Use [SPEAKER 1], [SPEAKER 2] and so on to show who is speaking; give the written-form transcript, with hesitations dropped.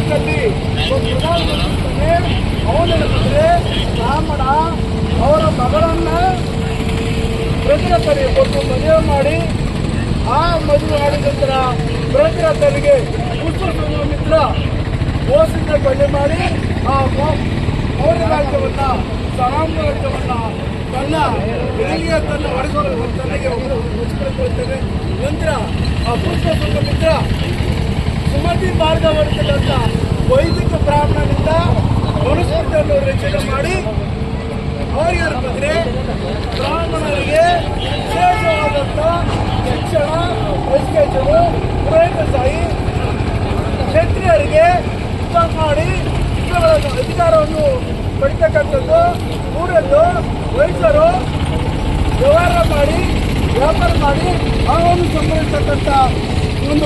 [SPEAKER 1] ಕರ್ನಾಟಕದಲ್ಲಿ ಅವನಿಗೆ ಬ್ರಾಹ್ಮಣ ಅವರ ಮಗಳನ್ನ ಬ್ರಜರಥನಿಗೆ ಕೊಟ್ಟು ಮದುವೆ ಮಾಡಿ ಆ ಮದುವೆ ಮಾಡಿದ ನಂತರ ಬ್ರಜರಥನಿಗೆ ಪುಷ್ಪಮಿತ್ರ ಮೋಸದಿಂದ ಬಳ್ಳಿ ಮಾಡಿ ಆ ಮೌರ್ಯ ರಾಜ್ಯವನ್ನ ಸಾಮ್ರಾಜ್ಯವನ್ನ ತನ್ನ ಎಲ್ಲಿಯ ತನ್ನ ತನಗೆ ಮುಚ್ಚಿಕೊಳ್ಳುತ್ತೇವೆ. ನಂತರ ಆ ಪುಷ್ಪಮಿತ್ರ ಸುಮತಿ ಮಾರ್ಗವರ್ತಿದಂತ ವೈದಿಕ ಬ್ರಾಹ್ಮಣನಿಂದ ಮನುಸ್ಮೃತಿಯನ್ನು ರಚನೆ ಮಾಡಿ ಅವರಿಗೆ ಬಂದರೆ ಬ್ರಾಹ್ಮಣರಿಗೆ ವಿಶೇಷವಾದಂಥ ಶಿಕ್ಷಣ ವೈದ್ಯರು ಪುರೋಹಿತಶಾಹಿ ಕ್ಷತ್ರಿಯರಿಗೆ ಯುದ್ಧ ಮಾಡಿ ಅಧಿಕಾರವನ್ನು ಪಡಿತಕ್ಕಂಥದ್ದು ಮೂರದ್ದು ವೈದ್ಯರು ವ್ಯವಹಾರ ಮಾಡಿ ವ್ಯಾಪಾರ ಮಾಡಿ ಆ ಒಂದು ಸಂಬಂಧಿಸತಕ್ಕಂಥ ಒಂದು